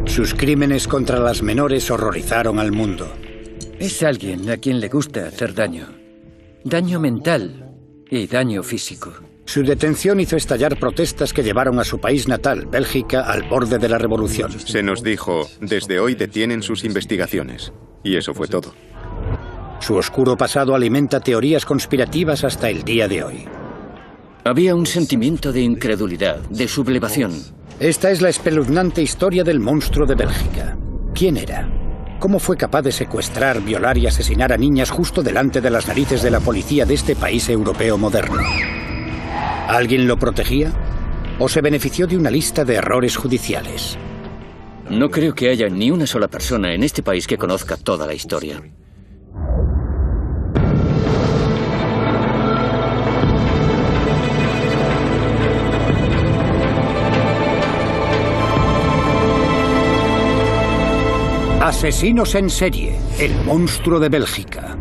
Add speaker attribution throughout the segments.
Speaker 1: Sus crímenes contra las menores horrorizaron al mundo.
Speaker 2: Es alguien a quien le gusta hacer daño. Daño mental y daño físico.
Speaker 1: Su detención hizo estallar protestas que llevaron a su país natal, Bélgica, al borde de la revolución.
Speaker 3: Se nos dijo, desde hoy detienen sus investigaciones. Y eso fue todo.
Speaker 1: Su oscuro pasado alimenta teorías conspirativas hasta el día de hoy.
Speaker 2: Había un sentimiento de incredulidad, de sublevación.
Speaker 1: Esta es la espeluznante historia del monstruo de Bélgica. ¿Quién era? ¿Cómo fue capaz de secuestrar, violar y asesinar a niñas justo delante de las narices de la policía de este país europeo moderno? ¿Alguien lo protegía? ¿O se benefició de una lista de errores judiciales?
Speaker 2: No creo que haya ni una sola persona en este país que conozca toda la historia.
Speaker 1: Asesinos en serie, el monstruo de Bélgica.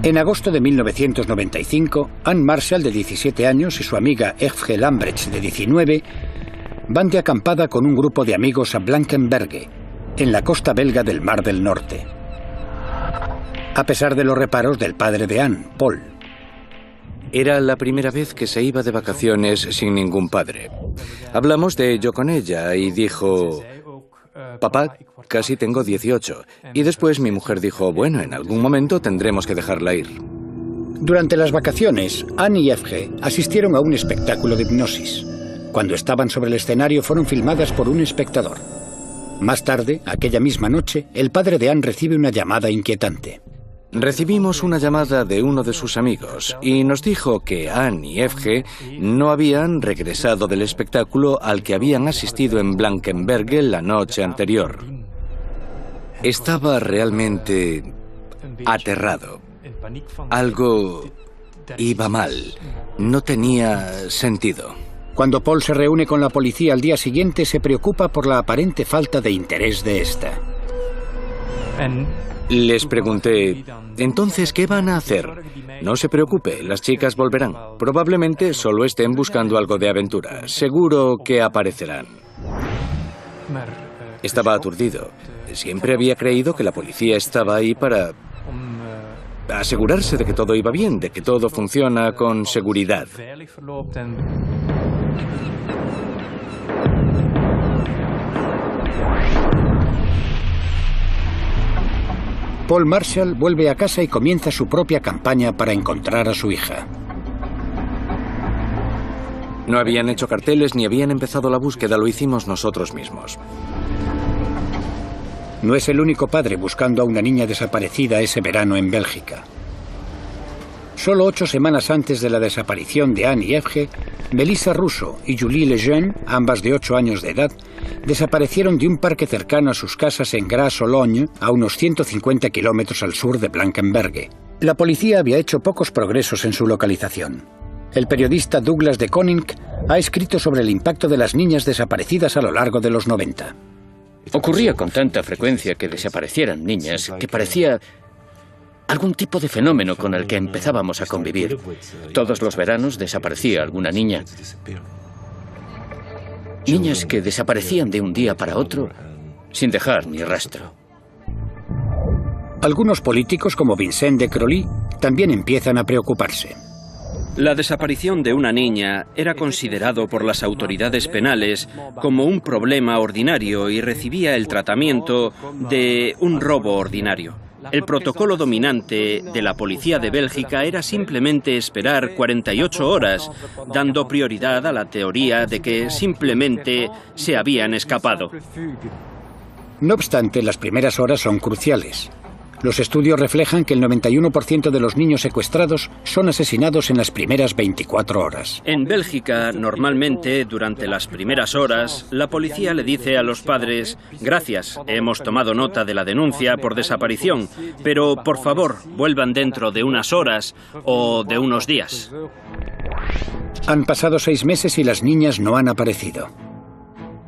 Speaker 1: En agosto de 1995, Anne Marshall, de 17 años, y su amiga Evge Lambrechts, de 19, van de acampada con un grupo de amigos a Blankenberge, en la costa belga del Mar del Norte. A pesar de los reparos del padre de Anne, Paul.
Speaker 4: Era la primera vez que se iba de vacaciones sin ningún padre. Hablamos de ello con ella y dijo: papá, casi tengo 18. Y después mi mujer dijo: bueno, en algún momento tendremos que dejarla ir.
Speaker 1: Durante las vacaciones, Anne y Evge asistieron a un espectáculo de hipnosis. Cuando estaban sobre el escenario fueron filmadas por un espectador. Más tarde, aquella misma noche, el padre de Anne recibe una llamada inquietante.
Speaker 4: Recibimos una llamada de uno de sus amigos y nos dijo que Anne y Evge no habían regresado del espectáculo al que habían asistido en Blankenberge la noche anterior. Estaba realmente aterrado. Algo iba mal. No tenía sentido.
Speaker 1: Cuando Paul se reúne con la policía al día siguiente, se preocupa por la aparente falta de interés de esta.
Speaker 4: Les pregunté: ¿entonces qué van a hacer? No se preocupe, las chicas volverán. Probablemente solo estén buscando algo de aventura. Seguro que aparecerán. Estaba aturdido. Siempre había creído que la policía estaba ahí para asegurarse de que todo iba bien, de que todo funciona con seguridad.
Speaker 1: Paul Marshall vuelve a casa y comienza su propia campaña para encontrar a su hija.
Speaker 4: No habían hecho carteles ni habían empezado la búsqueda, lo hicimos nosotros mismos.
Speaker 1: No es el único padre buscando a una niña desaparecida ese verano en Bélgica. Solo 8 semanas antes de la desaparición de Anne y Evge, Melissa Russo y Julie Lejeune, ambas de 8 años de edad, desaparecieron de un parque cercano a sus casas en Gras-Sologne, a unos 150 kilómetros al sur de Blankenberge. La policía había hecho pocos progresos en su localización. El periodista Douglas de Koning ha escrito sobre el impacto de las niñas desaparecidas a lo largo de los 90.
Speaker 2: Ocurría con tanta frecuencia que desaparecieran niñas que parecía algún tipo de fenómeno con el que empezábamos a convivir. Todos los veranos desaparecía alguna niña. Niñas que desaparecían de un día para otro sin dejar ni rastro.
Speaker 1: Algunos políticos, como Vincent de Crolly, también empiezan a preocuparse.
Speaker 5: La desaparición de una niña era considerado por las autoridades penales como un problema ordinario y recibía el tratamiento de un robo ordinario. El protocolo dominante de la policía de Bélgica era simplemente esperar 48 horas, dando prioridad a la teoría de que simplemente se habían escapado.
Speaker 1: No obstante, las primeras horas son cruciales. Los estudios reflejan que el 91% de los niños secuestrados son asesinados en las primeras 24 horas.
Speaker 5: En Bélgica, normalmente, durante las primeras horas, la policía le dice a los padres: gracias, hemos tomado nota de la denuncia por desaparición, pero por favor, vuelvan dentro de unas horas o de unos días.
Speaker 1: Han pasado 6 meses y las niñas no han aparecido.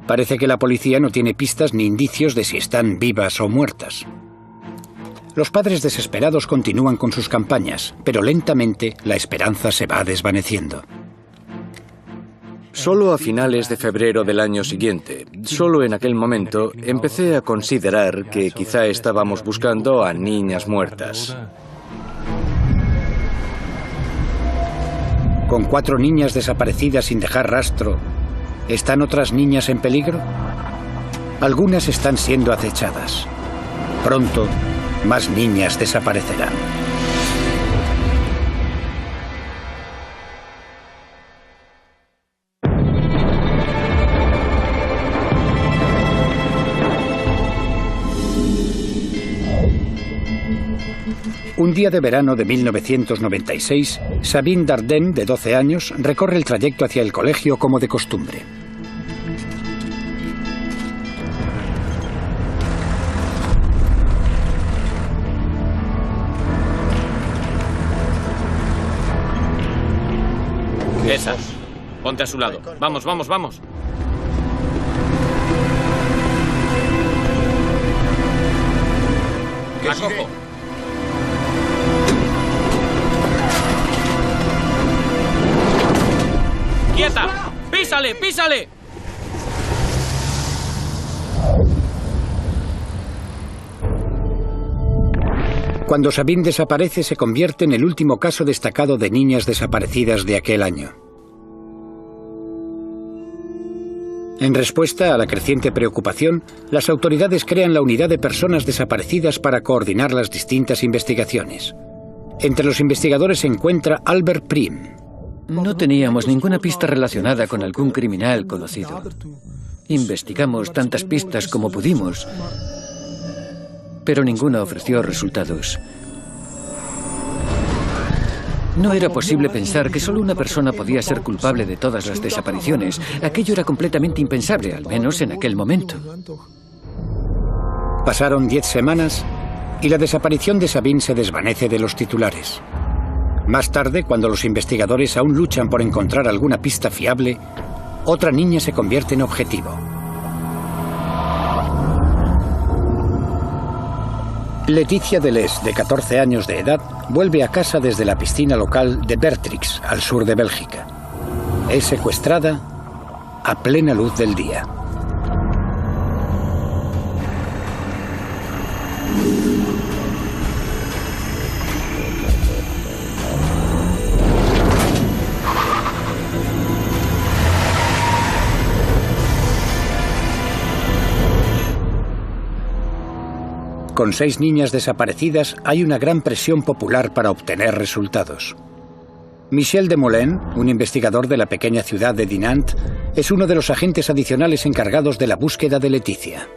Speaker 1: Parece que la policía no tiene pistas ni indicios de si están vivas o muertas. Los padres desesperados continúan con sus campañas, pero lentamente la esperanza se va desvaneciendo.
Speaker 4: Solo a finales de febrero del año siguiente, solo en aquel momento, empecé a considerar que quizá estábamos buscando a niñas muertas.
Speaker 1: Con 4 niñas desaparecidas sin dejar rastro, ¿están otras niñas en peligro? Algunas están siendo acechadas. Pronto, más niñas desaparecerán. Un día de verano de 1996, Sabine Dardenne, de 12 años, recorre el trayecto hacia el colegio como de costumbre.
Speaker 6: Esa. Ponte a su lado. Vamos, vamos, vamos. La cojo. ¡Quieta! ¡Písale, písale!
Speaker 1: Cuando Sabine desaparece, se convierte en el último caso destacado de niñas desaparecidas de aquel año. En respuesta a la creciente preocupación, las autoridades crean la Unidad de Personas Desaparecidas para coordinar las distintas investigaciones. Entre los investigadores se encuentra Albert Prim.
Speaker 2: No teníamos ninguna pista relacionada con algún criminal conocido. Investigamos tantas pistas como pudimos, pero ninguna ofreció resultados. No era posible pensar que solo una persona podía ser culpable de todas las desapariciones. Aquello era completamente impensable, al menos en aquel momento.
Speaker 1: Pasaron 10 semanas y la desaparición de Sabine se desvanece de los titulares. Más tarde, cuando los investigadores aún luchan por encontrar alguna pista fiable, otra niña se convierte en objetivo. Leticia Deleuze, de 14 años de edad, vuelve a casa desde la piscina local de Bertrix, al sur de Bélgica. Es secuestrada a plena luz del día. Con 6 niñas desaparecidas hay una gran presión popular para obtener resultados. Michel Desmoulins, un investigador de la pequeña ciudad de Dinant, es uno de los agentes adicionales encargados de la búsqueda de Leticia.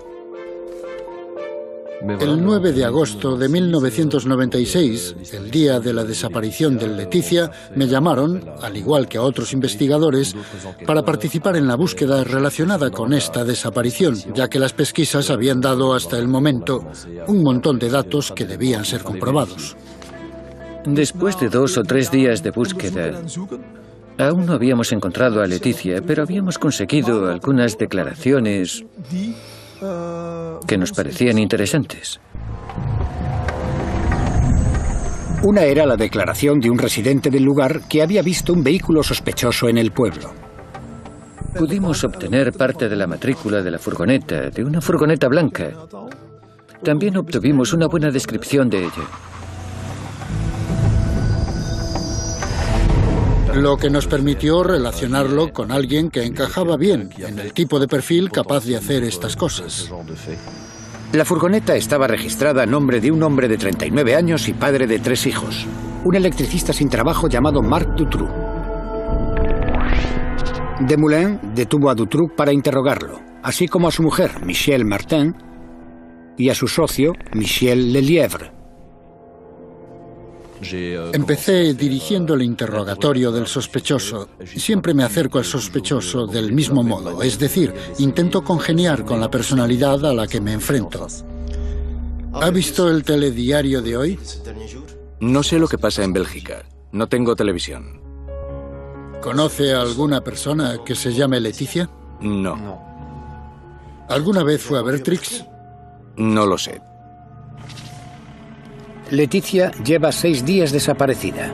Speaker 7: El 9 de agosto de 1996, el día de la desaparición de Leticia, me llamaron, al igual que a otros investigadores, para participar en la búsqueda relacionada con esta desaparición, ya que las pesquisas habían dado hasta el momento un montón de datos que debían ser comprobados.
Speaker 2: Después de 2 o 3 días de búsqueda, aún no habíamos encontrado a Leticia, pero habíamos conseguido algunas declaraciones que nos parecían interesantes.
Speaker 1: Una era la declaración de un residente del lugar que había visto un vehículo sospechoso en el pueblo.
Speaker 2: Pudimos obtener parte de la matrícula de la furgoneta, de una furgoneta blanca. También obtuvimos una buena descripción de ella.
Speaker 7: Lo que nos permitió relacionarlo con alguien que encajaba bien en el tipo de perfil capaz de hacer estas cosas.
Speaker 1: La furgoneta estaba registrada a nombre de un hombre de 39 años y padre de 3 hijos, un electricista sin trabajo llamado Marc Dutroux. Desmoulins detuvo a Dutroux para interrogarlo, así como a su mujer, Michelle Martin, y a su socio, Michel Lelièvre.
Speaker 7: Empecé dirigiendo el interrogatorio del sospechoso. Siempre me acerco al sospechoso del mismo modo, es decir, intento congeniar con la personalidad a la que me enfrento. ¿Ha visto el telediario de hoy?
Speaker 4: No sé lo que pasa en Bélgica. No tengo televisión.
Speaker 7: ¿Conoce a alguna persona que se llame Leticia?
Speaker 4: No.
Speaker 7: ¿Alguna vez fue a Bertrix?
Speaker 4: No lo sé.
Speaker 1: Leticia lleva 6 días desaparecida.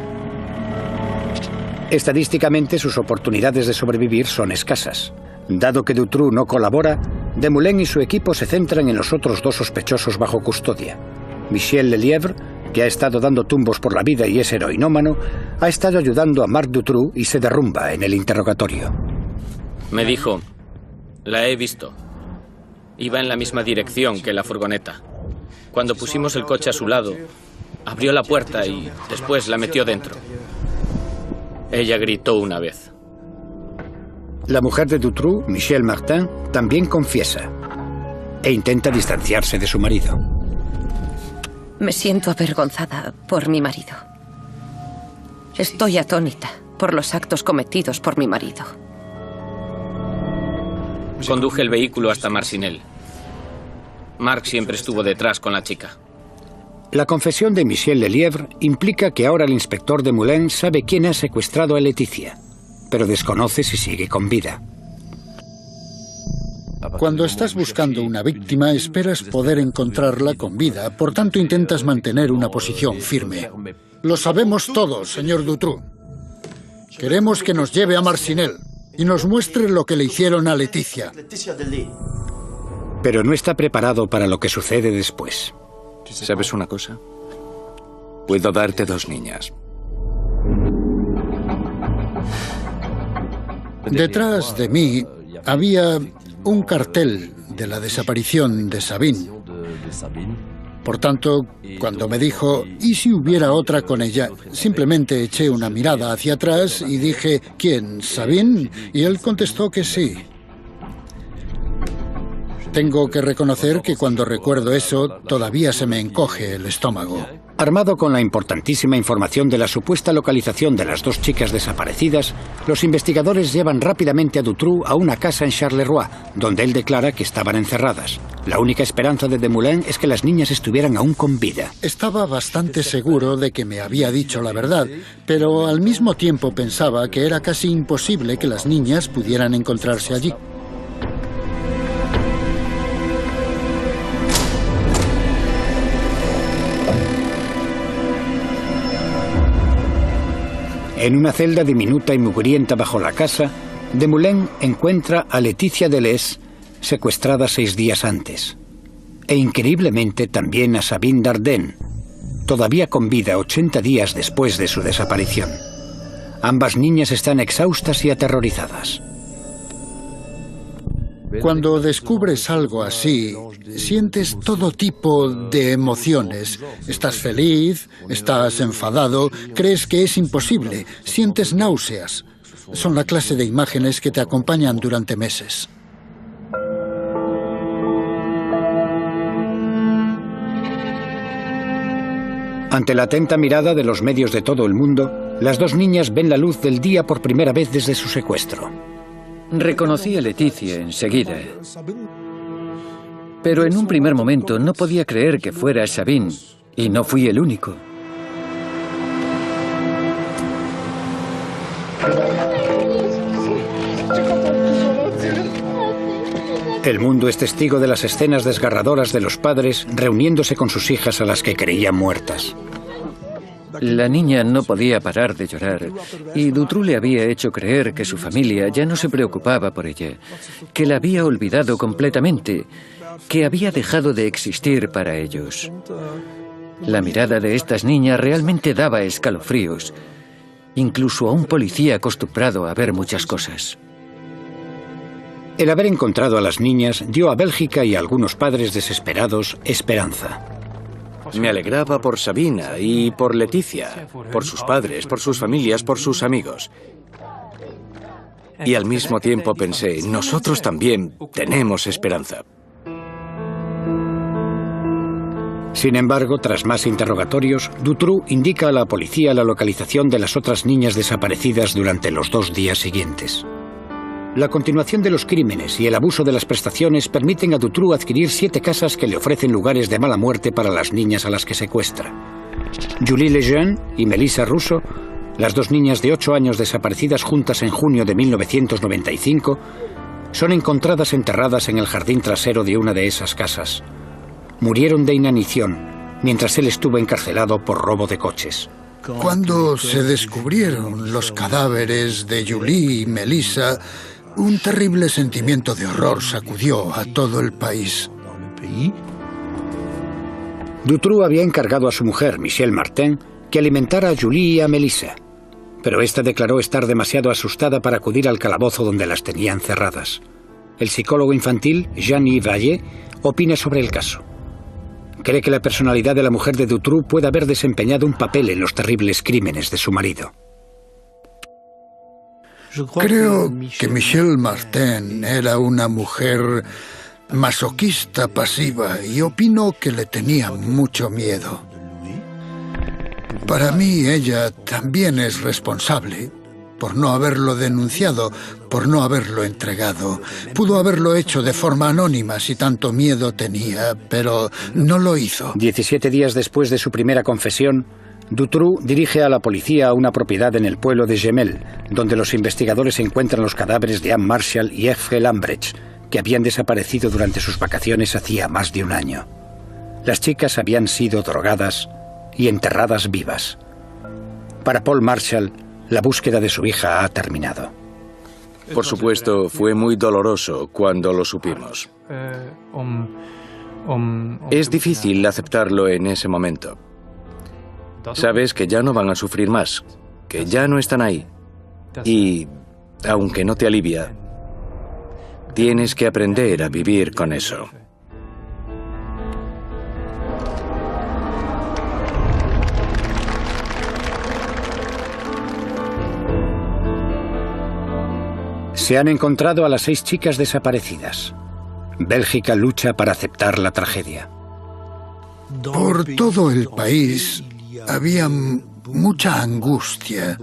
Speaker 1: Estadísticamente, sus oportunidades de sobrevivir son escasas. Dado que Dutroux no colabora, Desmoulins y su equipo se centran en los otros 2 sospechosos bajo custodia. Michel Lelièvre, que ha estado dando tumbos por la vida y es heroinómano, ha estado ayudando a Marc Dutroux y se derrumba en el interrogatorio.
Speaker 6: Me dijo, la he visto. Iba en la misma dirección que la furgoneta. Cuando pusimos el coche a su lado, abrió la puerta y después la metió dentro. Ella gritó una vez.
Speaker 1: La mujer de Dutroux, Michelle Martin, también confiesa e intenta distanciarse de su marido.
Speaker 8: Me siento avergonzada por mi marido. Estoy atónita por los actos cometidos por mi marido.
Speaker 6: Conduje el vehículo hasta Marcinelle. Marc siempre estuvo detrás con la chica.
Speaker 1: La confesión de Michel Lelièvre implica que ahora el inspector Desmoulins sabe quién ha secuestrado a Leticia, pero desconoce si sigue con vida.
Speaker 7: Cuando estás buscando una víctima, esperas poder encontrarla con vida, por tanto intentas mantener una posición firme. Lo sabemos todos, señor Dutroux. Queremos que nos lleve a Marcinelle y nos muestre lo que le hicieron a Leticia.
Speaker 1: Pero no está preparado para lo que sucede después.
Speaker 4: ¿Sabes una cosa? Puedo darte 2 niñas.
Speaker 7: Detrás de mí había un cartel de la desaparición de Sabine. Por tanto, cuando me dijo, ¿y si hubiera otra con ella? Simplemente eché una mirada hacia atrás y dije, ¿quién? ¿Sabine? Y él contestó que sí. Tengo que reconocer que cuando recuerdo eso, todavía se me encoge el estómago.
Speaker 1: Armado con la importantísima información de la supuesta localización de las 2 chicas desaparecidas, los investigadores llevan rápidamente a Dutroux a una casa en Charleroi, donde él declara que estaban encerradas. La única esperanza de Desmoulins es que las niñas estuvieran aún con vida.
Speaker 7: Estaba bastante seguro de que me había dicho la verdad, pero al mismo tiempo pensaba que era casi imposible que las niñas pudieran encontrarse allí.
Speaker 1: En una celda diminuta y mugrienta bajo la casa, Desmoulins encuentra a Leticia Deleuze secuestrada 6 días antes. E increíblemente también a Sabine Dardenne, todavía con vida 80 días después de su desaparición. Ambas niñas están exhaustas y aterrorizadas.
Speaker 7: Cuando descubres algo así, sientes todo tipo de emociones. Estás feliz, estás enfadado, crees que es imposible, sientes náuseas. Son la clase de imágenes que te acompañan durante meses.
Speaker 1: Ante la atenta mirada de los medios de todo el mundo, las 2 niñas ven la luz del día por primera vez desde su secuestro.
Speaker 2: Reconocí a Leticia enseguida. Pero en un primer momento no podía creer que fuera Sabine, y no fui el único.
Speaker 1: El mundo es testigo de las escenas desgarradoras de los padres reuniéndose con sus hijas a las que creían muertas.
Speaker 2: La niña no podía parar de llorar y Dutroux le había hecho creer que su familia ya no se preocupaba por ella, que la había olvidado completamente, que había dejado de existir para ellos. La mirada de estas niñas realmente daba escalofríos, incluso a un policía acostumbrado a ver muchas cosas.
Speaker 1: El haber encontrado a las niñas dio a Bélgica y a algunos padres desesperados esperanza.
Speaker 4: Me alegraba por Sabina y por Leticia, por sus padres, por sus familias, por sus amigos. Y al mismo tiempo pensé, nosotros también tenemos esperanza.
Speaker 1: Sin embargo, tras más interrogatorios, Dutroux indica a la policía la localización de las otras niñas desaparecidas durante los 2 días siguientes. La continuación de los crímenes y el abuso de las prestaciones permiten a Dutroux adquirir 7 casas que le ofrecen lugares de mala muerte para las niñas a las que secuestra. Julie Lejeune y Melissa Russo, las 2 niñas de 8 años desaparecidas juntas en junio de 1995, son encontradas enterradas en el jardín trasero de una de esas casas. Murieron de inanición mientras él estuvo encarcelado por robo de coches.
Speaker 7: Cuando se descubrieron los cadáveres de Julie y Melissa, un terrible sentimiento de horror sacudió a todo el país.
Speaker 1: Dutroux había encargado a su mujer, Michelle Martin, que alimentara a Julie y a Melissa, pero esta declaró estar demasiado asustada para acudir al calabozo donde las tenían cerradas. El psicólogo infantil, Jean-Yves Vallée, opina sobre el caso. Cree que la personalidad de la mujer de Dutroux puede haber desempeñado un papel en los terribles crímenes de su marido.
Speaker 7: Creo que Michelle Martin era una mujer masoquista pasiva y opino que le tenía mucho miedo. Para mí, ella también es responsable por no haberlo denunciado, por no haberlo entregado. Pudo haberlo hecho de forma anónima si tanto miedo tenía, pero no lo hizo.
Speaker 1: 17 días después de su primera confesión, Dutroux dirige a la policía a una propiedad en el pueblo de Jemelle, donde los investigadores encuentran los cadáveres de Anne Marshall y F.G. Lambrecht, que habían desaparecido durante sus vacaciones hacía más de un año. Las chicas habían sido drogadas y enterradas vivas. Para Paul Marshall, la búsqueda de su hija ha terminado.
Speaker 4: Por supuesto, fue muy doloroso cuando lo supimos. Es difícil aceptarlo en ese momento. Sabes que ya no van a sufrir más, que ya no están ahí. Y, aunque no te alivia, tienes que aprender a vivir con eso.
Speaker 1: Se han encontrado a las 6 chicas desaparecidas. Bélgica lucha para aceptar la tragedia.
Speaker 7: Por todo el país había mucha angustia,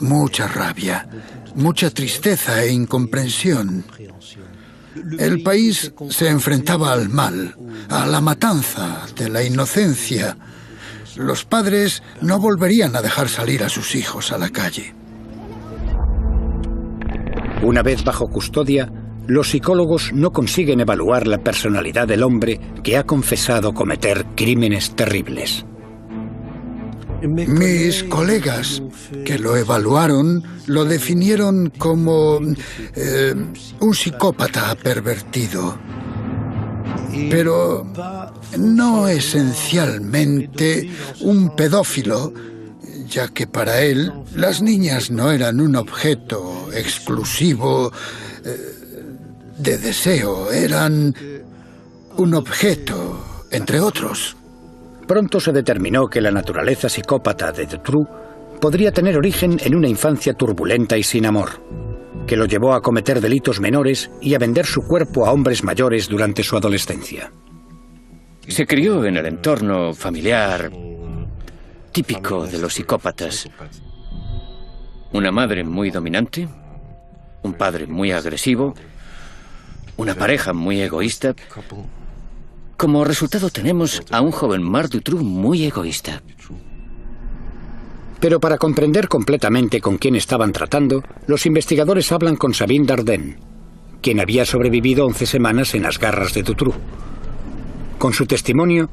Speaker 7: mucha rabia, mucha tristeza e incomprensión. El país se enfrentaba al mal, a la matanza de la inocencia. Los padres no volverían a dejar salir a sus hijos a la calle.
Speaker 1: Una vez bajo custodia, los psicólogos no consiguen evaluar la personalidad del hombre que ha confesado cometer crímenes terribles.
Speaker 7: Mis colegas que lo evaluaron lo definieron como un psicópata pervertido, pero no esencialmente un pedófilo, ya que para él las niñas no eran un objeto exclusivo de deseo, eran un objeto, entre otros.
Speaker 1: Pronto se determinó que la naturaleza psicópata de Dutroux podría tener origen en una infancia turbulenta y sin amor, que lo llevó a cometer delitos menores y a vender su cuerpo a hombres mayores durante su adolescencia.
Speaker 2: Se crió en el entorno familiar típico de los psicópatas. Una madre muy dominante, un padre muy agresivo, una pareja muy egoísta. Como resultado tenemos a un joven Marc Dutroux muy egoísta.
Speaker 1: Pero para comprender completamente con quién estaban tratando, los investigadores hablan con Sabine Dardenne, quien había sobrevivido 11 semanas en las garras de Dutroux. Con su testimonio,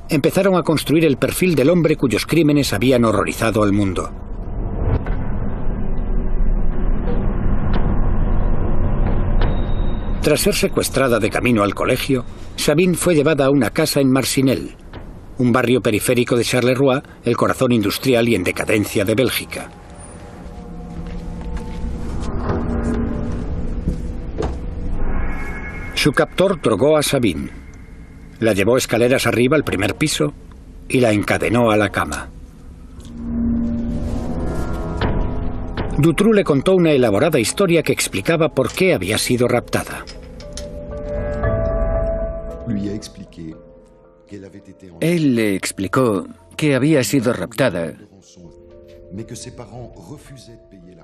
Speaker 1: empezaron a construir el perfil del hombre cuyos crímenes habían horrorizado al mundo. Tras ser secuestrada de camino al colegio, Sabine fue llevada a una casa en Marcinelle, un barrio periférico de Charleroi, el corazón industrial y en decadencia de Bélgica. Su captor drogó a Sabine. La llevó escaleras arriba al primer piso y la encadenó a la cama. Dutroux le contó una elaborada historia que explicaba por qué había sido raptada.
Speaker 2: Él le explicó que había sido raptada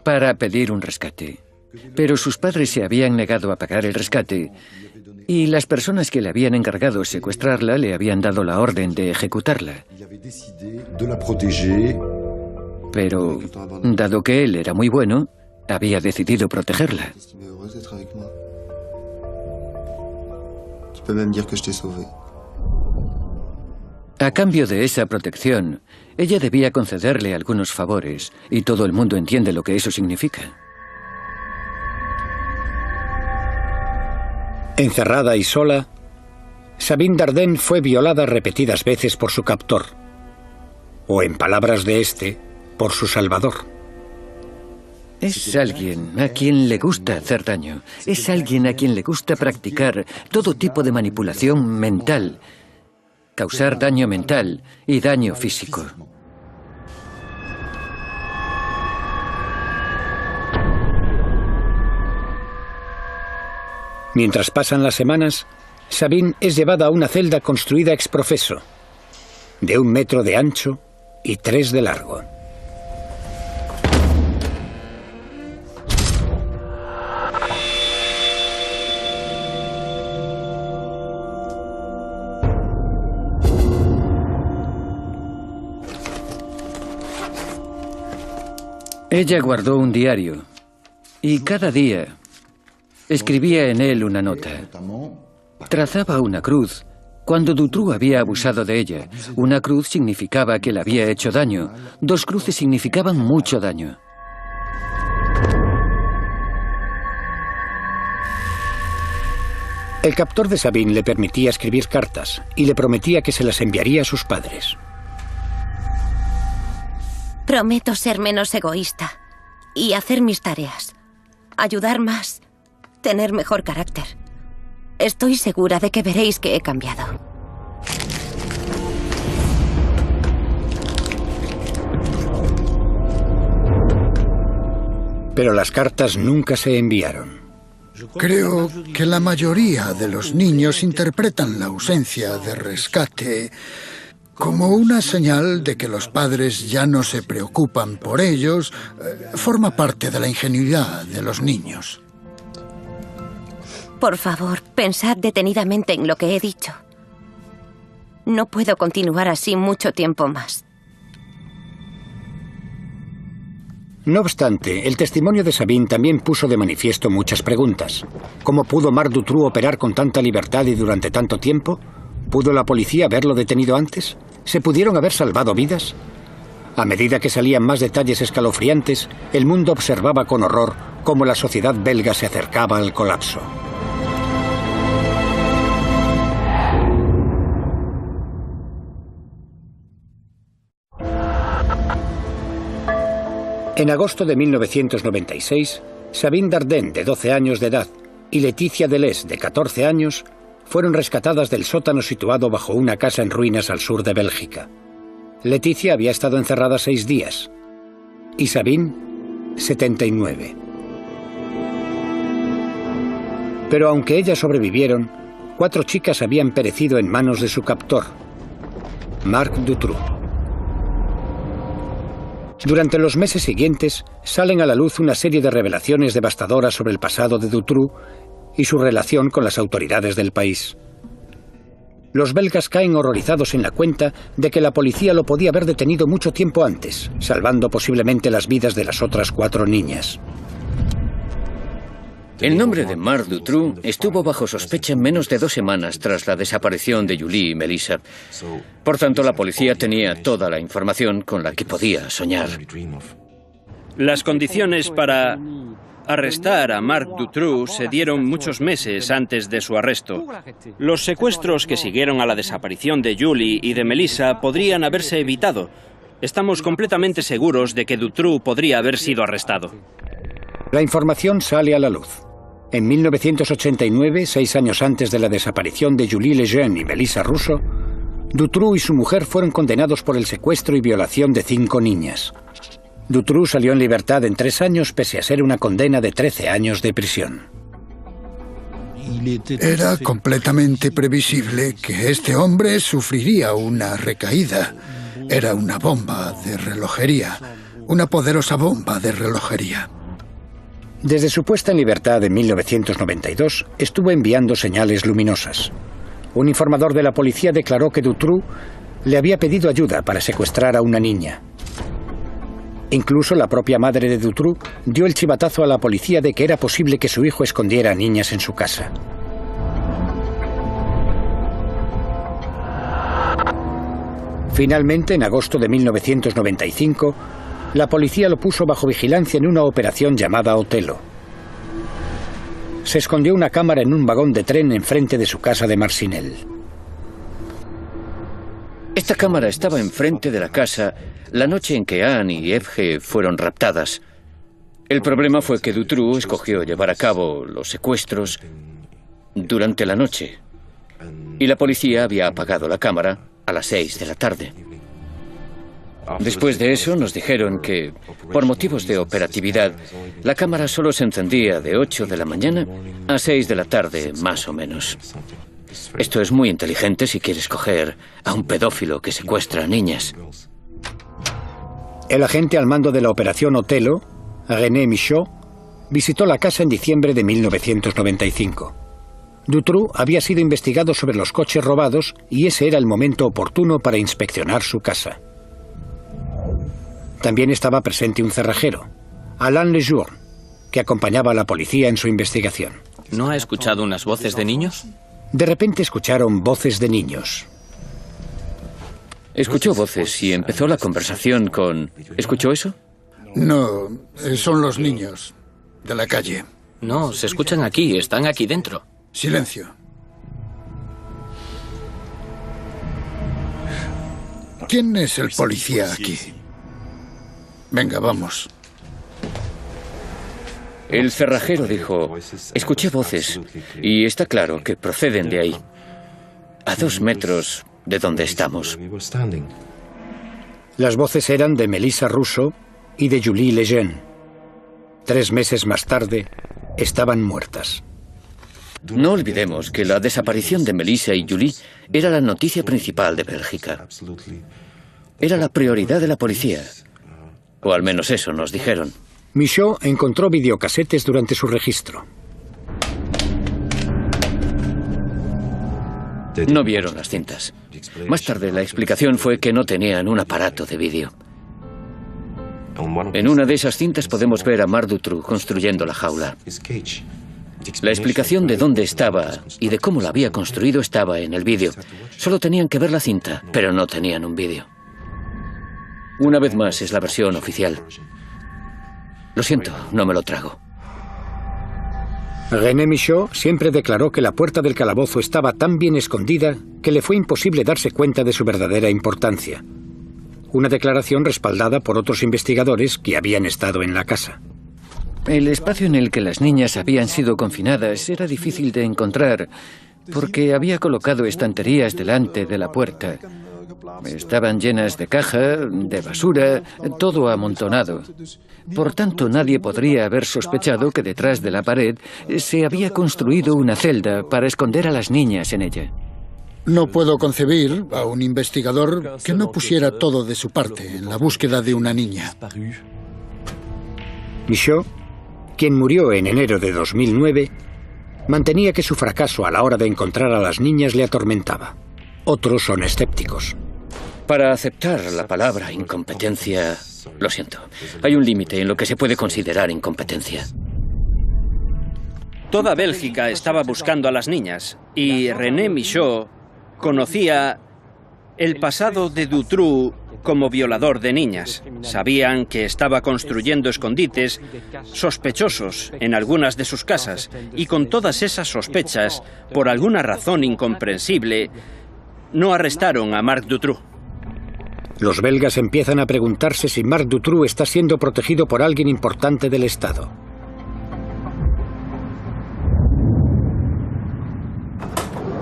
Speaker 2: para pedir un rescate, pero sus padres se habían negado a pagar el rescate y las personas que le habían encargado secuestrarla le habían dado la orden de ejecutarla. Pero, dado que él era muy bueno, había decidido protegerla. A cambio de esa protección, ella debía concederle algunos favores, y todo el mundo entiende lo que eso significa.
Speaker 1: Encerrada y sola, Sabine Dardenne fue violada repetidas veces por su captor, o en palabras de este, por su salvador.
Speaker 2: Es alguien a quien le gusta hacer daño. Es alguien a quien le gusta practicar todo tipo de manipulación mental, causar daño mental y daño físico.
Speaker 1: Mientras pasan las semanas, Sabine es llevada a una celda construida ex professo, de 1 metro de ancho y 3 de largo.
Speaker 2: Ella guardó un diario y cada día escribía en él una nota. Trazaba una cruz cuando Dutroux había abusado de ella. Una cruz significaba que le había hecho daño. 2 cruces significaban mucho daño.
Speaker 1: El captor de Sabine le permitía escribir cartas y le prometía que se las enviaría a sus padres.
Speaker 8: Prometo ser menos egoísta y hacer mis tareas, ayudar más, tener mejor carácter. Estoy segura de que veréis que he cambiado.
Speaker 1: Pero las cartas nunca se enviaron.
Speaker 7: Creo que la mayoría de los niños interpretan la ausencia de rescate como una señal de que los padres ya no se preocupan por ellos. Forma parte de la ingenuidad de los niños.
Speaker 8: Por favor, pensad detenidamente en lo que he dicho. No puedo continuar así mucho tiempo más.
Speaker 1: No obstante, el testimonio de Sabine también puso de manifiesto muchas preguntas. ¿Cómo pudo Marc Dutroux operar con tanta libertad y durante tanto tiempo? ¿Pudo la policía haberlo detenido antes? ¿Se pudieron haber salvado vidas? A medida que salían más detalles escalofriantes, el mundo observaba con horror cómo la sociedad belga se acercaba al colapso. En agosto de 1996, Sabine Dardenne, de 12 años de edad, y Laetitia Deleuze, de 14 años, fueron rescatadas del sótano situado bajo una casa en ruinas al sur de Bélgica. Laetitia había estado encerrada 6 días y Sabine, 79. Pero aunque ellas sobrevivieron, 4 chicas habían perecido en manos de su captor, Marc Dutroux. Durante los meses siguientes, salen a la luz una serie de revelaciones devastadoras sobre el pasado de Dutroux y su relación con las autoridades del país. Los belgas caen horrorizados en la cuenta de que la policía lo podía haber detenido mucho tiempo antes, salvando posiblemente las vidas de las otras 4 niñas.
Speaker 2: El nombre de Marc Dutroux estuvo bajo sospecha menos de 2 semanas tras la desaparición de Julie y Melissa. Por tanto, la policía tenía toda la información con la que podía soñar.
Speaker 5: Las condiciones para arrestar a Marc Dutroux se dieron muchos meses antes de su arresto. Los secuestros que siguieron a la desaparición de Julie y de Melissa podrían haberse evitado. Estamos completamente seguros de que Dutroux podría haber sido arrestado.
Speaker 1: La información sale a la luz. En 1989, 6 años antes de la desaparición de Julie Lejeune y Melissa Russo, Dutroux y su mujer fueron condenados por el secuestro y violación de 5 niñas. Dutroux salió en libertad en 3 años pese a ser una condena de 13 años de prisión.
Speaker 7: Era completamente previsible que este hombre sufriría una recaída. Era una bomba de relojería, una poderosa bomba de relojería.
Speaker 1: Desde su puesta en libertad en 1992, estuvo enviando señales luminosas. Un informador de la policía declaró que Dutroux le había pedido ayuda para secuestrar a una niña. Incluso la propia madre de Dutroux dio el chivatazo a la policía de que era posible que su hijo escondiera a niñas en su casa. Finalmente, en agosto de 1995, la policía lo puso bajo vigilancia en una operación llamada Otelo. Se escondió una cámara en un vagón de tren enfrente de su casa de Marcinelle.
Speaker 2: Esta cámara estaba enfrente de la casa la noche en que Anne y Evge fueron raptadas. El problema fue que Dutroux escogió llevar a cabo los secuestros durante la noche y la policía había apagado la cámara a las 6 de la tarde. Después de eso nos dijeron que, por motivos de operatividad, la cámara solo se encendía de 8 de la mañana a 6 de la tarde, más o menos. Esto es muy inteligente si quieres coger a un pedófilo que secuestra a niñas.
Speaker 1: El agente al mando de la operación Otelo, René Michaud, visitó la casa en diciembre de 1995. Dutroux había sido investigado sobre los coches robados y ese era el momento oportuno para inspeccionar su casa. También estaba presente un cerrajero, Alain Lejour, que acompañaba a la policía en su investigación.
Speaker 6: ¿No ha escuchado unas voces de niños?
Speaker 1: De repente escucharon voces de niños.
Speaker 2: Escuchó voces y empezó la conversación con... ¿Escuchó eso?
Speaker 7: No, son los niños de la calle.
Speaker 6: No, se escuchan aquí, están aquí dentro.
Speaker 7: Silencio. ¿Quién es el policía aquí? Venga, vamos.
Speaker 2: El cerrajero dijo, escuché voces y está claro que proceden de ahí, a 2 metros de donde estamos.
Speaker 1: Las voces eran de Melissa Russo y de Julie Lejeune. 3 meses más tarde, estaban muertas.
Speaker 2: No olvidemos que la desaparición de Melissa y Julie era la noticia principal de Bélgica. Era la prioridad de la policía. O al menos eso nos dijeron.
Speaker 1: Michaud encontró videocasetes durante su registro.
Speaker 2: No vieron las cintas. Más tarde la explicación fue que no tenían un aparato de vídeo. En una de esas cintas podemos ver a Marc Dutroux construyendo la jaula. La explicación de dónde estaba y de cómo la había construido estaba en el vídeo. Solo tenían que ver la cinta, pero no tenían un vídeo. Una vez más es la versión oficial. Lo siento, no me lo trago.
Speaker 1: René Michaud siempre declaró que la puerta del calabozo estaba tan bien escondida que le fue imposible darse cuenta de su verdadera importancia. Una declaración respaldada por otros investigadores que habían estado en la casa.
Speaker 2: El espacio en el que las niñas habían sido confinadas era difícil de encontrar porque había colocado estanterías delante de la puerta. Estaban llenas de caja, de basura, todo amontonado. Por tanto, nadie podría haber sospechado que detrás de la pared se había construido una celda para esconder a las niñas en ella.
Speaker 7: No puedo concebir a un investigador que no pusiera todo de su parte en la búsqueda de una niña.
Speaker 1: Michaud, quien murió en enero de 2009, mantenía que su fracaso a la hora de encontrar a las niñas le atormentaba. Otros son escépticos.
Speaker 2: Para aceptar la palabra incompetencia, lo siento, hay un límite en lo que se puede considerar incompetencia.
Speaker 5: Toda Bélgica estaba buscando a las niñas y René Michaud conocía el pasado de Dutroux como violador de niñas. Sabían que estaba construyendo escondites sospechosos en algunas de sus casas y con todas esas sospechas, por alguna razón incomprensible, no arrestaron a Marc Dutroux.
Speaker 1: Los belgas empiezan a preguntarse si Marc Dutroux está siendo protegido por alguien importante del Estado.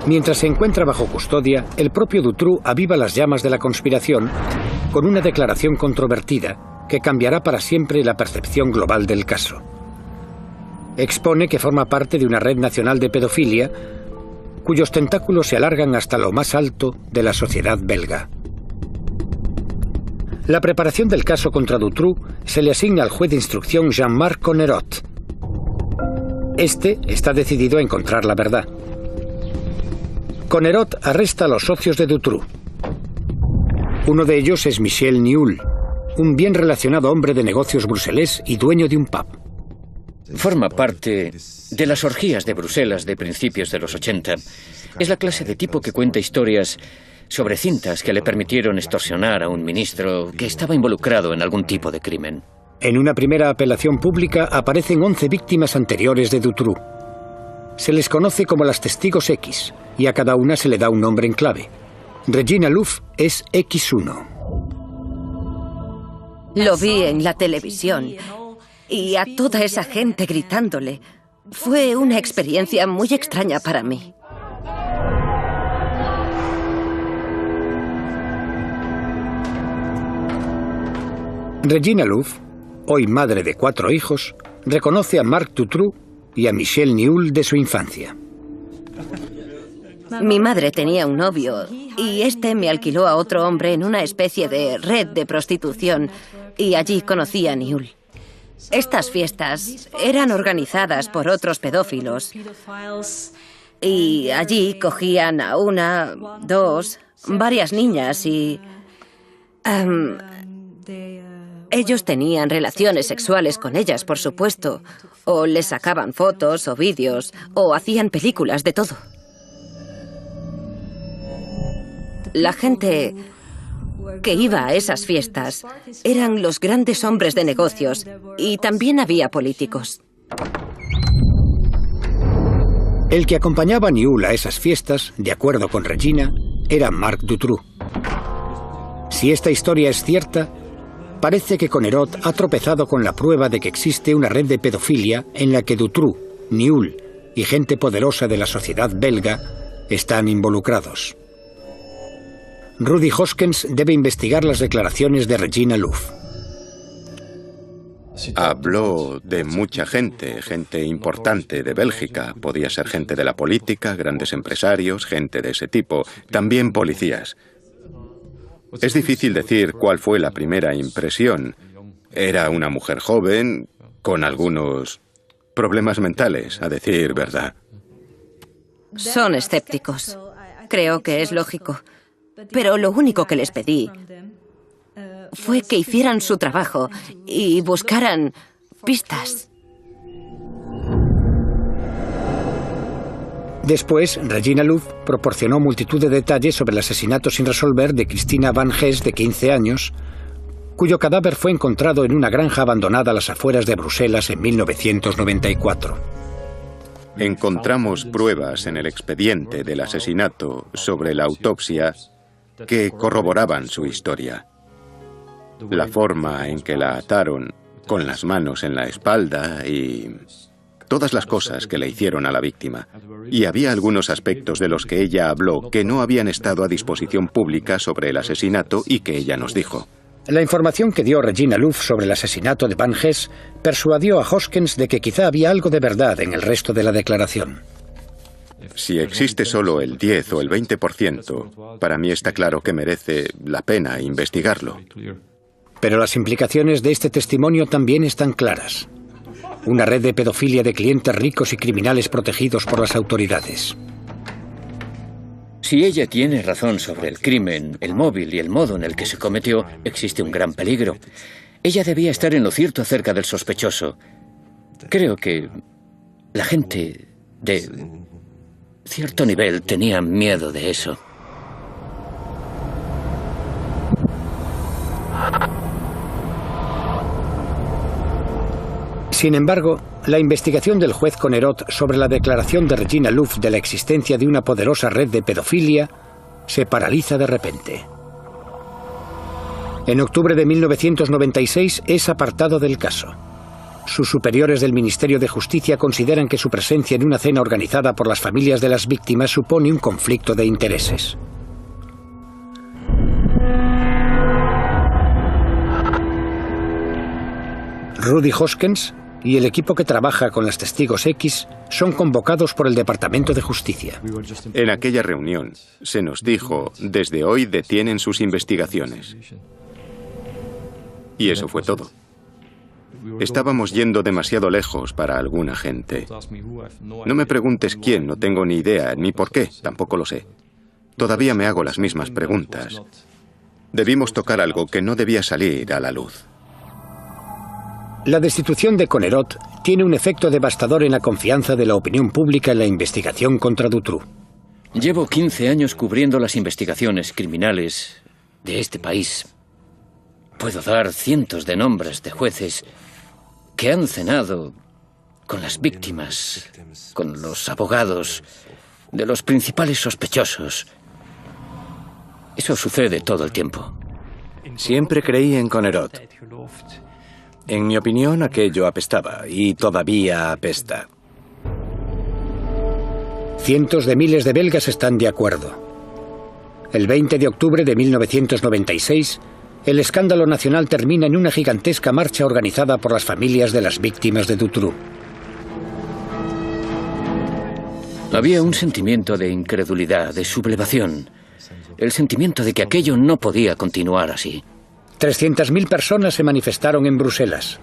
Speaker 1: Mientras se encuentra bajo custodia, el propio Dutroux aviva las llamas de la conspiración con una declaración controvertida que cambiará para siempre la percepción global del caso. Expone que forma parte de una red nacional de pedofilia cuyos tentáculos se alargan hasta lo más alto de la sociedad belga. La preparación del caso contra Dutroux se le asigna al juez de instrucción Jean-Marc Connerot. Este está decidido a encontrar la verdad. Connerot arresta a los socios de Dutroux. Uno de ellos es Michel Nihoul, un bien relacionado hombre de negocios bruselés y dueño de un pub.
Speaker 2: Forma parte de las orgías de Bruselas de principios de los 80. Es la clase de tipo que cuenta historias sobre cintas que le permitieron extorsionar a un ministro que estaba involucrado en algún tipo de crimen.
Speaker 1: En una primera apelación pública aparecen 11 víctimas anteriores de Dutroux. Se les conoce como las testigos X, y a cada una se le da un nombre en clave. Regina Louf es X1.
Speaker 8: Lo vi en la televisión y a toda esa gente gritándole. Fue una experiencia muy extraña para mí.
Speaker 1: Regina Louf, hoy madre de 4 hijos, reconoce a Marc Dutroux y a Michel Nihoul de su infancia.
Speaker 8: Mi madre tenía un novio y este me alquiló a otro hombre en una especie de red de prostitución y allí conocí a Nihoul. Estas fiestas eran organizadas por otros pedófilos y allí cogían a una, 2, varias niñas y... ellos tenían relaciones sexuales con ellas, por supuesto, o les sacaban fotos o vídeos, o hacían películas, de todo. La gente que iba a esas fiestas eran los grandes hombres de negocios y también había políticos.
Speaker 1: El que acompañaba a Nihoul a esas fiestas, de acuerdo con Regina, era Marc Dutroux. Si esta historia es cierta, parece que Connerot ha tropezado con la prueba de que existe una red de pedofilia en la que Dutroux, Nihoul y gente poderosa de la sociedad belga están involucrados. Rudy Hoskens debe investigar las declaraciones de Regina Louf.
Speaker 3: Habló de mucha gente, gente importante de Bélgica. Podía ser gente de la política, grandes empresarios, gente de ese tipo, también policías. Es difícil decir cuál fue la primera impresión. Era una mujer joven, con algunos problemas mentales, a decir verdad.
Speaker 8: Son escépticos. Creo que es lógico. Pero lo único que les pedí fue que hicieran su trabajo y buscaran pistas.
Speaker 1: Después, Regina Louf proporcionó multitud de detalles sobre el asesinato sin resolver de Christina Van Ges, de 15 años, cuyo cadáver fue encontrado en una granja abandonada a las afueras de Bruselas en 1994.
Speaker 3: Encontramos pruebas en el expediente del asesinato sobre la autopsia que corroboraban su historia. La forma en que la ataron, con las manos en la espalda y todas las cosas que le hicieron a la víctima. Y había algunos aspectos de los que ella habló que no habían estado a disposición pública sobre el asesinato y que ella nos dijo.
Speaker 1: La información que dio Regina Louf sobre el asesinato de Van Ges persuadió a Hoskens de que quizá había algo de verdad en el resto de la declaración.
Speaker 3: Si existe solo el 10 o el 20%, para mí está claro que merece la pena investigarlo.
Speaker 1: Pero las implicaciones de este testimonio también están claras. Una red de pedofilia de clientes ricos y criminales protegidos por las autoridades.
Speaker 2: Si ella tiene razón sobre el crimen, el móvil y el modo en el que se cometió, existe un gran peligro. Ella debía estar en lo cierto acerca del sospechoso. Creo que la gente de cierto nivel tenía miedo de eso.
Speaker 1: Sin embargo, la investigación del juez Connerot sobre la declaración de Regina Louf de la existencia de una poderosa red de pedofilia se paraliza de repente. En octubre de 1996 es apartado del caso. Sus superiores del Ministerio de Justicia consideran que su presencia en una cena organizada por las familias de las víctimas supone un conflicto de intereses. Rudy Hoskens y el equipo que trabaja con las testigos X son convocados por el Departamento de Justicia.
Speaker 3: En aquella reunión se nos dijo, desde hoy detienen sus investigaciones. Y eso fue todo. Estábamos yendo demasiado lejos para alguna gente. No me preguntes quién, no tengo ni idea, ni por qué, tampoco lo sé. Todavía me hago las mismas preguntas. Debimos tocar algo que no debía salir a la luz.
Speaker 1: La destitución de Connerot tiene un efecto devastador en la confianza de la opinión pública en la investigación contra Dutroux.
Speaker 2: Llevo 15 años cubriendo las investigaciones criminales de este país. Puedo dar cientos de nombres de jueces que han cenado con las víctimas, con los abogados de los principales sospechosos. Eso sucede todo el tiempo.
Speaker 4: Siempre creí en Conerot. En mi opinión, aquello apestaba y todavía apesta.
Speaker 1: Cientos de miles de belgas están de acuerdo. El 20 de octubre de 1996, el escándalo nacional termina en una gigantesca marcha organizada por las familias de las víctimas de Dutroux.
Speaker 2: Había un sentimiento de incredulidad, de sublevación. El sentimiento de que aquello no podía continuar así.
Speaker 1: 300.000 personas se manifestaron en Bruselas.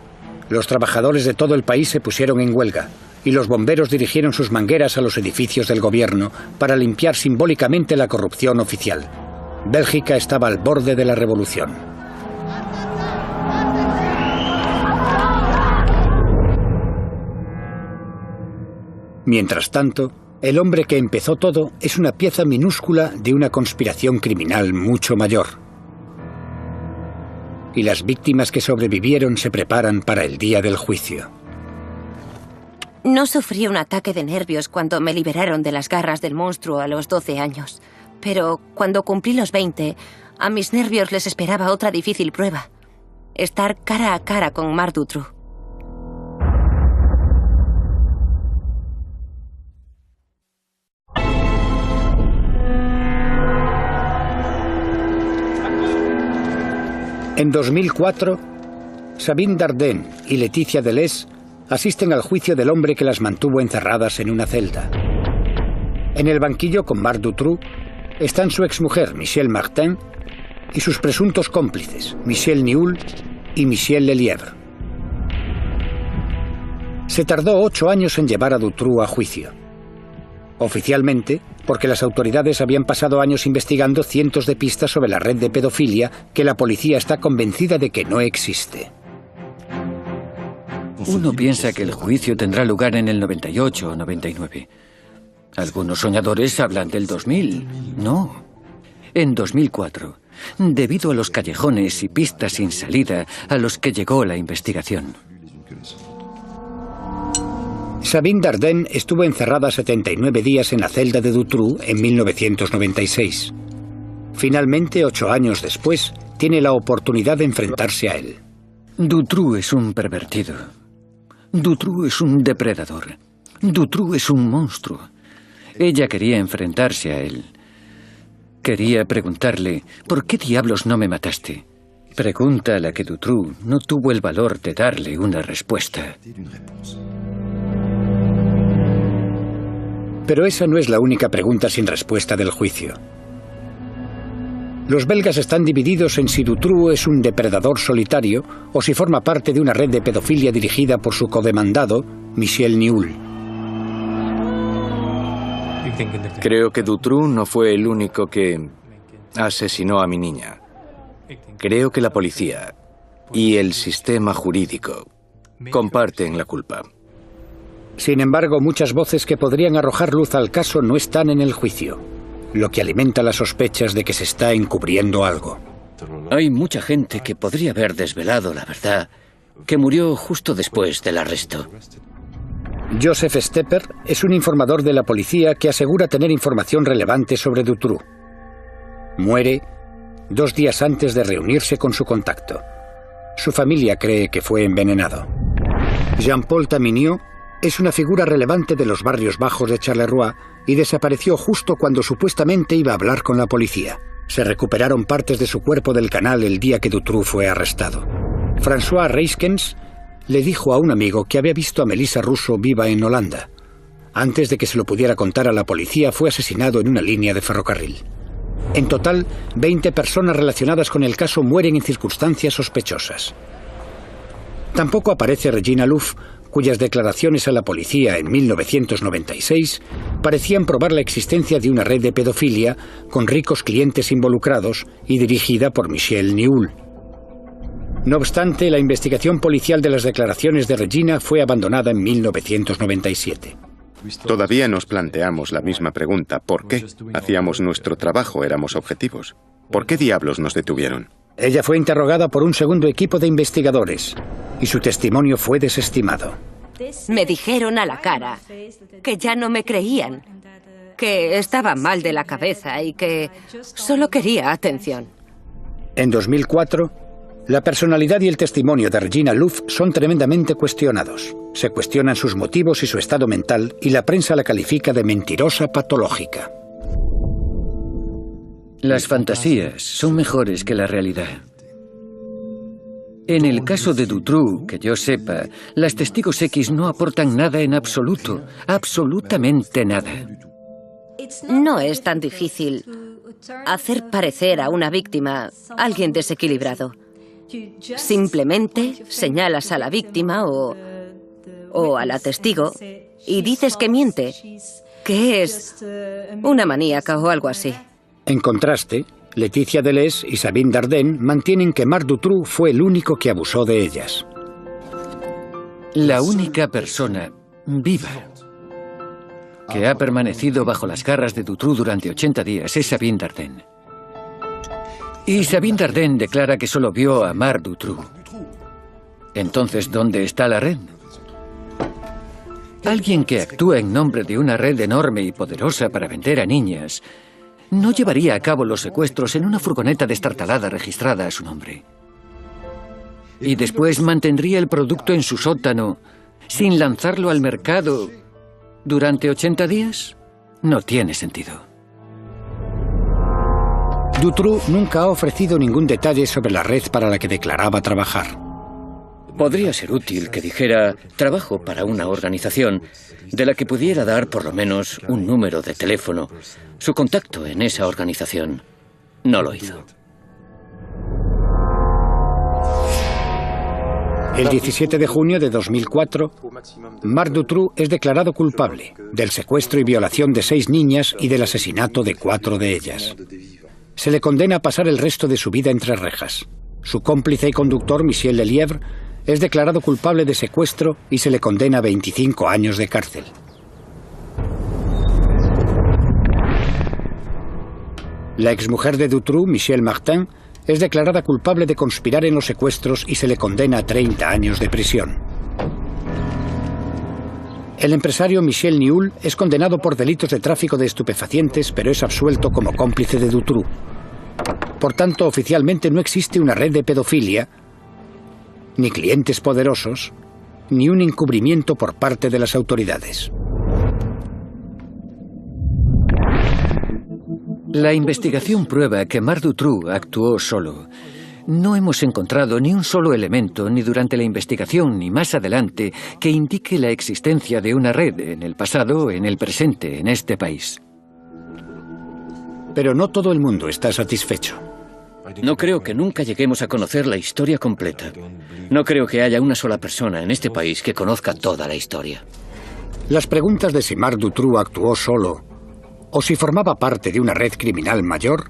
Speaker 1: Los trabajadores de todo el país se pusieron en huelga y los bomberos dirigieron sus mangueras a los edificios del gobierno para limpiar simbólicamente la corrupción oficial. Bélgica estaba al borde de la revolución. Mientras tanto, el hombre que empezó todo es una pieza minúscula de una conspiración criminal mucho mayor. Y las víctimas que sobrevivieron se preparan para el día del juicio.
Speaker 8: No sufrí un ataque de nervios cuando me liberaron de las garras del monstruo a los 12 años. Pero cuando cumplí los 20, a mis nervios les esperaba otra difícil prueba. Estar cara a cara con Marc Dutroux.
Speaker 1: En 2004, Sabine Dardenne y Laetitia Deleuze asisten al juicio del hombre que las mantuvo encerradas en una celda. En el banquillo con Marc Dutroux están su exmujer, Michel Martin, y sus presuntos cómplices, Michel Nihoul y Michel Lelièvre. Se tardó 8 años en llevar a Dutroux a juicio. Oficialmente, porque las autoridades habían pasado años investigando cientos de pistas sobre la red de pedofilia que la policía está convencida de que no existe.
Speaker 2: Uno piensa que el juicio tendrá lugar en el 98 o 99. Algunos soñadores hablan del 2000. No. En 2004, debido a los callejones y pistas sin salida a los que llegó la investigación.
Speaker 1: Sabine Dardenne estuvo encerrada 79 días en la celda de Dutroux en 1996. Finalmente, 8 años después, tiene la oportunidad de enfrentarse a él.
Speaker 2: Dutroux es un pervertido. Dutroux es un depredador. Dutroux es un monstruo. Ella quería enfrentarse a él. Quería preguntarle, ¿por qué diablos no me mataste? Pregunta a la que Dutroux no tuvo el valor de darle una respuesta.
Speaker 1: Pero esa no es la única pregunta sin respuesta del juicio. Los belgas están divididos en si Dutroux es un depredador solitario o si forma parte de una red de pedofilia dirigida por su codemandado, Michel Nihoul.
Speaker 4: Creo que Dutroux no fue el único que asesinó a mi niña. Creo que la policía y el sistema jurídico comparten la culpa.
Speaker 1: Sin embargo, muchas voces que podrían arrojar luz al caso no están en el juicio, lo que alimenta las sospechas de que se está encubriendo algo.
Speaker 2: Hay mucha gente que podría haber desvelado la verdad, que murió justo después del arresto.
Speaker 1: Joseph Stepper es un informador de la policía que asegura tener información relevante sobre Dutroux. Muere 2 días antes de reunirse con su contacto. Su familia cree que fue envenenado. Jean-Paul Taminiaux es una figura relevante de los barrios bajos de Charleroi y desapareció justo cuando supuestamente iba a hablar con la policía. Se recuperaron partes de su cuerpo del canal el día que Dutroux fue arrestado. François Reiskens le dijo a un amigo que había visto a Melissa Russo viva en Holanda. Antes de que se lo pudiera contar a la policía, fue asesinado en una línea de ferrocarril. En total, 20 personas relacionadas con el caso mueren en circunstancias sospechosas. Tampoco aparece Regina Louf, cuyas declaraciones a la policía en 1996 parecían probar la existencia de una red de pedofilia con ricos clientes involucrados y dirigida por Michel Nihoul. No obstante, la investigación policial de las declaraciones de Regina fue abandonada en 1997.
Speaker 3: Todavía nos planteamos la misma pregunta. ¿Por qué? Hacíamos nuestro trabajo, éramos objetivos. ¿Por qué diablos nos detuvieron?
Speaker 1: Ella fue interrogada por un segundo equipo de investigadores y su testimonio fue desestimado.
Speaker 8: Me dijeron a la cara que ya no me creían, que estaba mal de la cabeza y que solo quería atención.
Speaker 1: En 2004, la personalidad y el testimonio de Regina Louf son tremendamente cuestionados. Se cuestionan sus motivos y su estado mental y la prensa la califica de mentirosa patológica.
Speaker 2: Las fantasías son mejores que la realidad. En el caso de Dutroux, que yo sepa, las testigos X no aportan nada en absoluto, absolutamente nada.
Speaker 8: No es tan difícil hacer parecer a una víctima alguien desequilibrado. Simplemente señalas a la víctima o a la testigo y dices que miente, que es una maníaca o algo así.
Speaker 1: En contraste, Laetitia Deleuze y Sabine Dardenne mantienen que Marc Dutroux fue el único que abusó de ellas.
Speaker 2: La única persona viva que ha permanecido bajo las garras de Dutroux durante 80 días es Sabine Dardenne. Y Sabine Dardenne declara que solo vio a Marc Dutroux. Entonces, ¿dónde está la red? Alguien que actúa en nombre de una red enorme y poderosa para vender a niñas no llevaría a cabo los secuestros en una furgoneta destartalada registrada a su nombre. Y después mantendría el producto en su sótano sin lanzarlo al mercado durante 80 días. No tiene sentido.
Speaker 1: Dutroux nunca ha ofrecido ningún detalle sobre la red para la que declaraba trabajar.
Speaker 9: Podría ser útil que dijera trabajo para una organización de la que pudiera dar por lo menos un número de teléfono, su contacto en esa organización. No lo hizo.
Speaker 1: El 17 de junio de 2004, Marc Dutroux es declarado culpable del secuestro y violación de 6 niñas y del asesinato de 4 de ellas. Se le condena a pasar el resto de su vida entre rejas. Su cómplice y conductor, Michel Lelièvre, es declarado culpable de secuestro y se le condena a 25 años de cárcel. La exmujer de Dutroux, Michelle Martin, es declarada culpable de conspirar en los secuestros y se le condena a 30 años de prisión. El empresario Michel Nihoul es condenado por delitos de tráfico de estupefacientes, pero es absuelto como cómplice de Dutroux. Por tanto, oficialmente no existe una red de pedofilia, ni clientes poderosos, ni un encubrimiento por parte de las autoridades.
Speaker 2: La investigación prueba que Marc Dutroux actuó solo. No hemos encontrado ni un solo elemento, ni durante la investigación, ni más adelante, que indique la existencia de una red en el pasado, en el presente, en este país.
Speaker 1: Pero no todo el mundo está satisfecho.
Speaker 9: No creo que nunca lleguemos a conocer la historia completa. No creo que haya una sola persona en este país que conozca toda la historia.
Speaker 1: Las preguntas de si Marc Dutroux actuó solo o si formaba parte de una red criminal mayor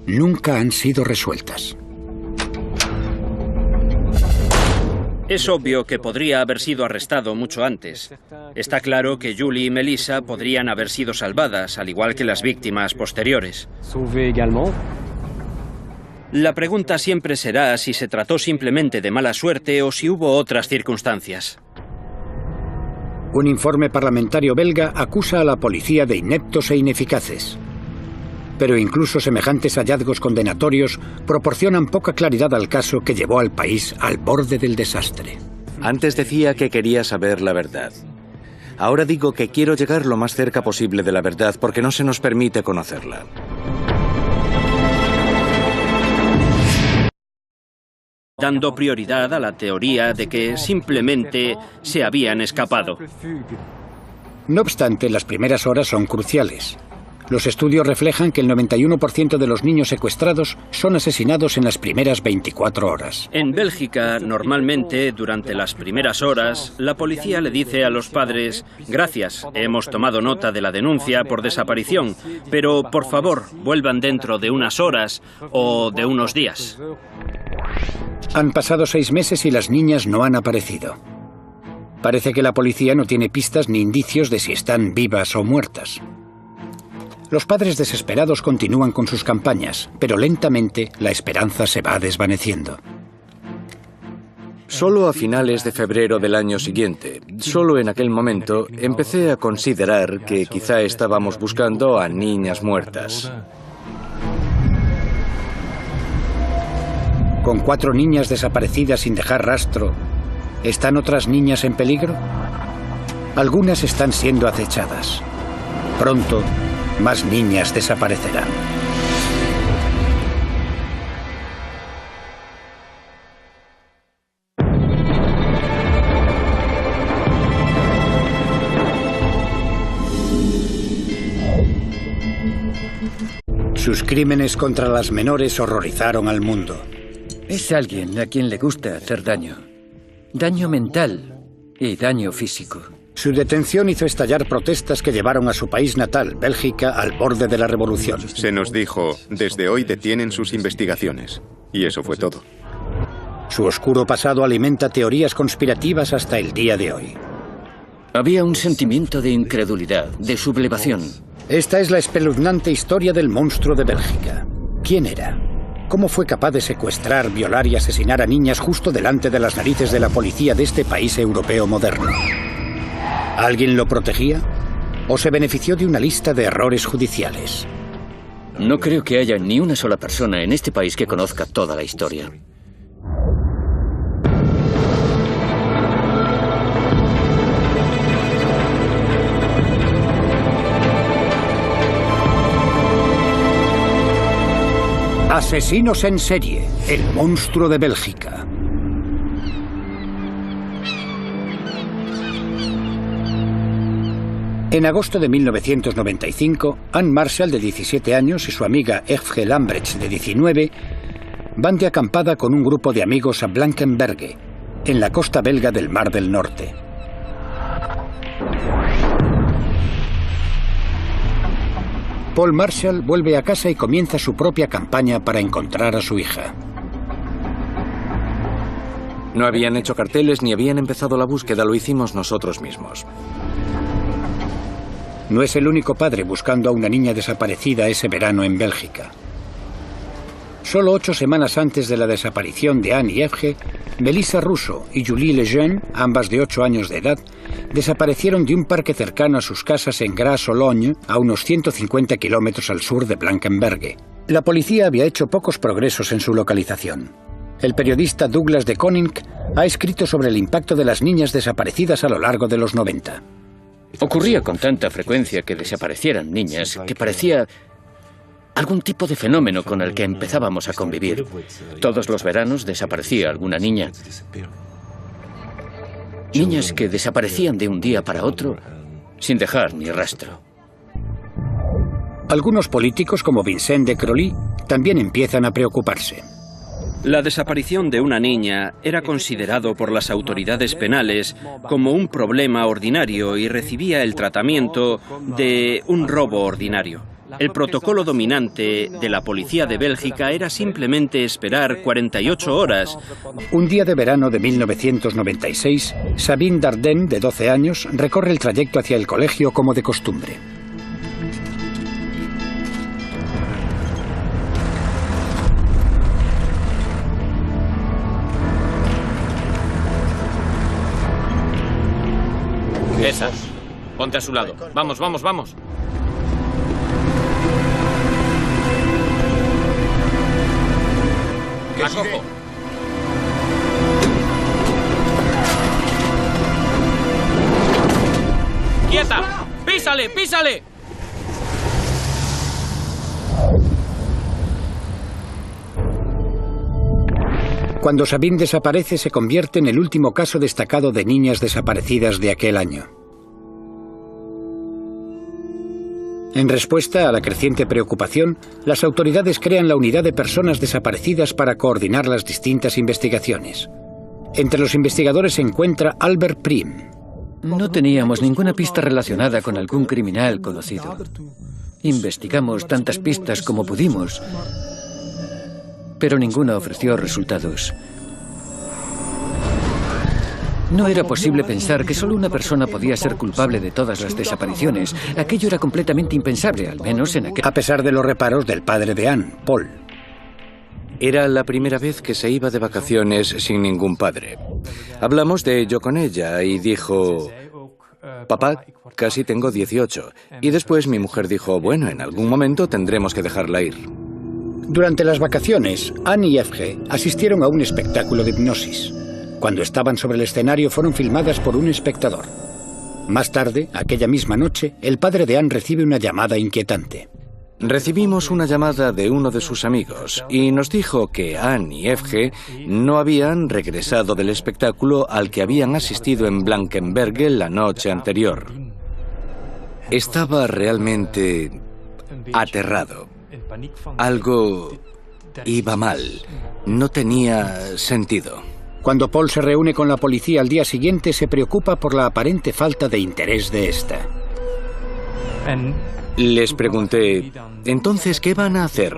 Speaker 1: nunca han sido resueltas.
Speaker 5: Es obvio que podría haber sido arrestado mucho antes. Está claro que Julie y Melissa podrían haber sido salvadas, al igual que las víctimas posteriores. La pregunta siempre será si se trató simplemente de mala suerte o si hubo otras circunstancias.
Speaker 1: Un informe parlamentario belga acusa a la policía de ineptos e ineficaces. Pero incluso semejantes hallazgos condenatorios proporcionan poca claridad al caso que llevó al país al borde del desastre.
Speaker 4: Antes decía que quería saber la verdad. Ahora digo que quiero llegar lo más cerca posible de la verdad porque no se nos permite conocerla.
Speaker 5: Dando prioridad a la teoría de que simplemente se habían escapado.
Speaker 1: No obstante, las primeras horas son cruciales. Los estudios reflejan que el 91% de los niños secuestrados son asesinados en las primeras 24 horas.
Speaker 5: En Bélgica, normalmente, durante las primeras horas, la policía le dice a los padres: gracias, hemos tomado nota de la denuncia por desaparición, pero por favor, vuelvan dentro de unas horas o de unos días.
Speaker 1: Han pasado 6 meses y las niñas no han aparecido. Parece que la policía no tiene pistas ni indicios de si están vivas o muertas. Los padres desesperados continúan con sus campañas, pero lentamente la esperanza se va desvaneciendo.
Speaker 4: Solo a finales de febrero del año siguiente, solo en aquel momento, empecé a considerar que quizá estábamos buscando a niñas muertas.
Speaker 1: Con 4 niñas desaparecidas sin dejar rastro, ¿están otras niñas en peligro? Algunas están siendo acechadas. Pronto, más niñas desaparecerán. Sus crímenes contra las menores horrorizaron al mundo.
Speaker 2: Es alguien a quien le gusta hacer daño. Daño mental y daño físico.
Speaker 1: Su detención hizo estallar protestas que llevaron a su país natal, Bélgica, al borde de la revolución.
Speaker 3: Se nos dijo, desde hoy detienen sus investigaciones. Y eso fue todo.
Speaker 1: Su oscuro pasado alimenta teorías conspirativas hasta el día de hoy.
Speaker 9: Había un sentimiento de incredulidad, de sublevación.
Speaker 1: Esta es la espeluznante historia del monstruo de Bélgica. ¿Quién era? ¿Cómo fue capaz de secuestrar, violar y asesinar a niñas justo delante de las narices de la policía de este país europeo moderno? ¿Alguien lo protegía? ¿O se benefició de una lista de errores judiciales?
Speaker 9: No creo que haya ni una sola persona en este país que conozca toda la historia.
Speaker 1: Asesinos en serie, el monstruo de Bélgica. En agosto de 1995, Anne Marshall, de 17 años, y su amiga Efge Lambrecht, de 19, van de acampada con un grupo de amigos a Blankenberge, en la costa belga del Mar del Norte. Paul Marshall vuelve a casa y comienza su propia campaña para encontrar a su hija.
Speaker 4: No habían hecho carteles ni habían empezado la búsqueda, lo hicimos nosotros mismos.
Speaker 1: No es el único padre buscando a una niña desaparecida ese verano en Bélgica. Solo 8 semanas antes de la desaparición de Anne y Efge, Melissa Russo y Julie Lejeune, ambas de 8 años de edad, desaparecieron de un parque cercano a sus casas en Gras-Sologne, a unos 150 kilómetros al sur de Blankenberge. La policía había hecho pocos progresos en su localización. El periodista Douglas de Koning ha escrito sobre el impacto de las niñas desaparecidas a lo largo de los 90.
Speaker 9: Ocurría con tanta frecuencia que desaparecieran niñas que parecía algún tipo de fenómeno con el que empezábamos a convivir. Todos los veranos desaparecía alguna niña. Niñas que desaparecían de un día para otro sin dejar ni rastro.
Speaker 1: Algunos políticos, como Vincent de Crolly, también empiezan a preocuparse.
Speaker 5: La desaparición de una niña era considerado por las autoridades penales como un problema ordinario y recibía el tratamiento de un robo ordinario. El protocolo dominante de la policía de Bélgica era simplemente esperar 48 horas.
Speaker 1: Un día de verano de 1996, Sabine Dardenne, de 12 años, recorre el trayecto hacia el colegio como de costumbre.
Speaker 6: Esa. Ponte a su lado. Vamos, vamos, vamos. La cojo. ¡Quieta! ¡Písale, písale!
Speaker 1: Cuando Sabine desaparece, se convierte en el último caso destacado de niñas desaparecidas de aquel año. En respuesta a la creciente preocupación, las autoridades crean la unidad de personas desaparecidas para coordinar las distintas investigaciones. Entre los investigadores se encuentra Albert Prim.
Speaker 2: No teníamos ninguna pista relacionada con algún criminal conocido. Investigamos tantas pistas como pudimos, pero ninguna ofreció resultados. No era posible pensar que solo una persona podía ser culpable de todas las desapariciones. Aquello era completamente impensable, al menos en aquel...
Speaker 1: A pesar de los reparos del padre de Anne, Paul.
Speaker 4: Era la primera vez que se iba de vacaciones sin ningún padre. Hablamos de ello con ella y dijo: papá, casi tengo 18. Y después mi mujer dijo: bueno, en algún momento tendremos que dejarla ir.
Speaker 1: Durante las vacaciones, Anne y F.G. asistieron a un espectáculo de hipnosis. Cuando estaban sobre el escenario fueron filmadas por un espectador. Más tarde, aquella misma noche, el padre de Anne recibe una llamada inquietante.
Speaker 4: Recibimos una llamada de uno de sus amigos y nos dijo que Anne y F.G. no habían regresado del espectáculo al que habían asistido en Blankenberge la noche anterior. Estaba realmente aterrado. Algo iba mal. No tenía sentido.
Speaker 1: Cuando Paul se reúne con la policía al día siguiente, se preocupa por la aparente falta de interés de esta.
Speaker 4: Les pregunté: entonces, ¿qué van a hacer?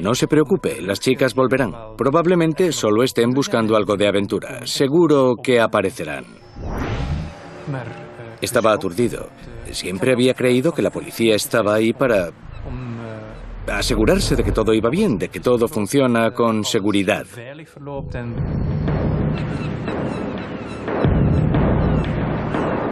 Speaker 4: No se preocupe, las chicas volverán. Probablemente solo estén buscando algo de aventura. Seguro que aparecerán. Estaba aturdido. Siempre había creído que la policía estaba ahí para asegurarse de que todo iba bien, de que todo funciona con seguridad.